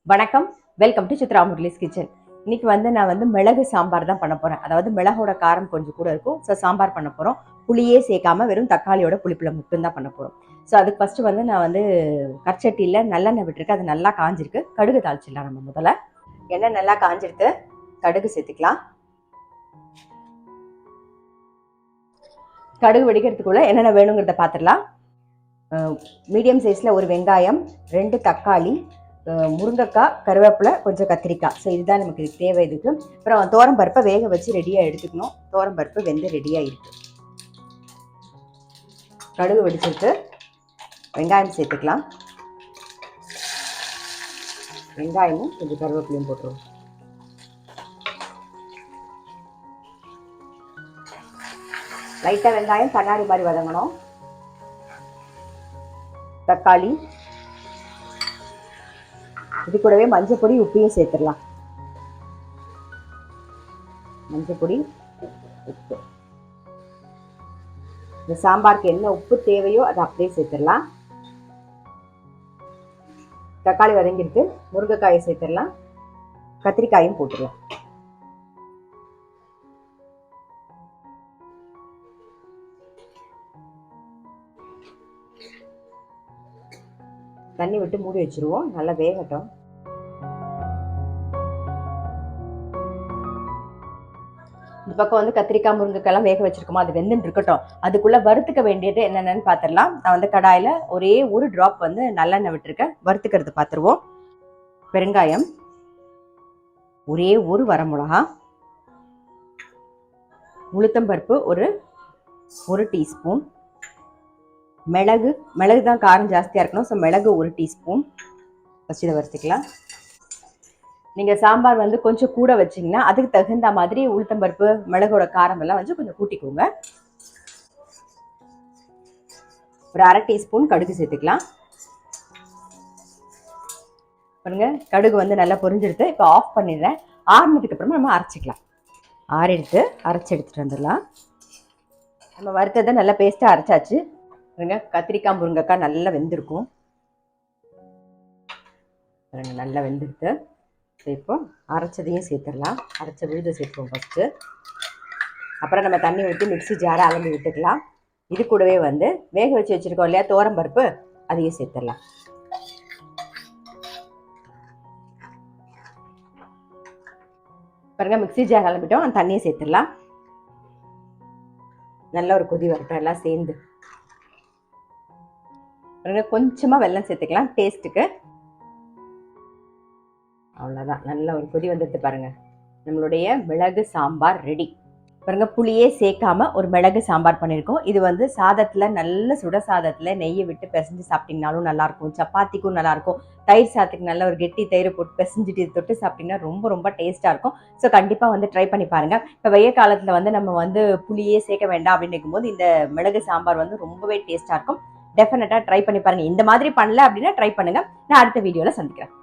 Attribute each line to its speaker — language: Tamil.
Speaker 1: வணக்கம், welcome to Chitra Murali's kitchen. இன்னைக்கு நான் மிளகு சாம்பார் தான் பண்ண போறேன். அதாவது மிளகோட காரம் கொஞ்சம் கூட இருக்கும். ஸோ சாம்பார் பண்ண போறோம். புளியே சேர்க்காம வெறும் தக்காளியோட புளிப்புல மட்டும் தான் பண்ண போறோம். ஸோ அதுக்கு ஃபர்ஸ்ட் நான் கற்சட்டியில நல்லெண்ணெய் விட்டுருக்கு. அது நல்லா காஞ்சிருக்கு. கடுகு தாளிச்சிடலாம். நம்ம முதல்ல எண்ணெய் நல்லா காஞ்சிருக்கு. கடுகு சேர்த்துக்கலாம். கடுகு வெடிக்கிறதுக்குள்ள என்னென்ன வேணுங்கிறத பார்த்துடலாம். மீடியம் சைஸ்ல ஒரு வெங்காயம், 2 தக்காளி, முருங்கைக்காய், கருவேப்பிலை, கொஞ்சம் கத்திரிக்காய். ஸோ இதுதான் நமக்கு தேவை. இதுக்கு அப்புறம் தோரம் பருப்பை வேக வச்சு ரெடியாக எடுத்துக்கணும். தோரம் பருப்பு வெந்து ரெடியாக இருக்கு. கடுகு வெடிச்சிட்டு வெங்காயம் சேர்த்துக்கலாம். வெங்காயமும் கொஞ்சம் கருவேப்பிலையும் போட்டுருவோம். லைட்டாக வெங்காயம் கண்ணாடி மாதிரி வதங்கணும். தக்காளி, இது கூடவே மஞ்சள் பொடி, உப்பையும் சேர்த்துடலாம். மஞ்சள் பொடி, உப்பு. இந்த சாம்பாருக்கு என்ன உப்பு தேவையோ அதை அப்படியே சேர்த்துடலாம். தக்காளி வதங்கிருக்கு. முருங்கைக்காயை சேர்த்துடலாம். கத்திரிக்காயும் போட்டுடலாம். தண்ணி விட்டு மூடி வச்சிருவோம். நல்லா வேகட்டும். இந்த பக்கம் கத்திரிக்காய், முருங்கைக்காய் வேக வச்சிருக்கோமா, அது வெந்துட்டு இருக்கட்டும். அதுக்குள்ள வறுத்துக்க வேண்டியது என்னென்னு பார்த்துடலாம். நான் கடாயில ஒரே ஒரு டிராப் நல்லெண்ணெய் விட்டுருக்கேன். வறுத்துக்கிறது பார்த்துருவோம். பெருங்காயம், ஒரே ஒரு வரமிளகா, உளுத்தம்பருப்பு ஒரு டீஸ்பூன், மிளகு தான் காரம் ஜாஸ்தியாக இருக்கணும். ஸோ மிளகு 1 டீஸ்பூன் ஃபஸ்ட் இதை வறுத்துக்கலாம். நீங்கள் சாம்பார் கொஞ்சம் கூட வச்சிங்கன்னா அதுக்கு தகுந்த மாதிரி உளுத்தம்பருப்பு, மிளகோட காரம் எல்லாம் கொஞ்சம் கூட்டிக்கோங்க. ஒரு 1/2 டீஸ்பூன் கடுகு சேர்த்துக்கலாம். பாருங்க, கடுகு நல்லா பொரிஞ்செடுத்து இப்போ ஆஃப் பண்ணிடுறேன். ஆறுனதுக்கு அப்புறமா நம்ம அரைச்சிக்கலாம். அரைச்சி எடுத்துட்டு வந்துடலாம். நம்ம வறுத்ததை நல்லா பேஸ்ட்டாக அரைச்சாச்சு. கத்திரிக்காய், முருங்கைக்காய் நல்லா வெந்திருக்கும். நல்லா வெந்துடுது. இப்போ அரைச்சதையும் சேர்த்துடலாம். அரைச்ச விழுதை சேர்த்துவோம் ஃபஸ்ட்டு. அப்புறம் நம்ம தண்ணி ஊற்றி மிக்ஸி ஜாரை அலம்பி விட்டுக்கலாம். இது கூடவே வேக வச்சு வச்சுருக்கோம் இல்லையா தோரம் பருப்பு, அதையும் சேர்த்துடலாம். பாருங்க, மிக்ஸி ஜார் அலம்பிட்டோம். அந்த தண்ணியை சேர்த்துடலாம். நல்ல ஒரு கொதி வரட்டும் எல்லாம் சேர்ந்து. கொஞ்சமா வெல்லம் சேர்த்துக்கலாம் டேஸ்ட்டுக்கு. அவ்வளோதான். நல்ல ஒரு கொதி வந்துட்டு பாருங்க. நம்மளுடைய மிளகு சாம்பார் ரெடி. பாருங்க, புளியே சேர்க்காம ஒரு மிளகு சாம்பார் பண்ணியிருக்கோம். இது சாதத்தில், நல்ல சுட சாதத்தில் நெய்யை விட்டு பிசைஞ்சு சாப்பிட்டீங்கனாலும் நல்லாயிருக்கும். சப்பாத்திக்கும் நல்லாயிருக்கும். தயிர் சாதத்துக்கு நல்ல ஒரு கெட்டி தயிரை போட்டு பிசைஞ்சிட்டு தொட்டு சாப்பிட்டீங்கன்னா ரொம்ப ரொம்ப டேஸ்ட்டாக இருக்கும். ஸோ கண்டிப்பாக ட்ரை பண்ணி பாருங்கள். இப்போ வெய்ய காலத்தில் நம்ம புளியே சேர்க்க வேண்டாம் அப்படின்னு இருக்கும்போது இந்த மிளகு சாம்பார் ரொம்பவே டேஸ்ட்டாக இருக்கும். டெஃபினட்டாக ட்ரை பண்ணி பாருங்கள். இந்த மாதிரி பண்ணல அப்படின்னா ட்ரை பண்ணுங்கள். நான் அடுத்த வீடியோவில் சந்திக்கிறேன்.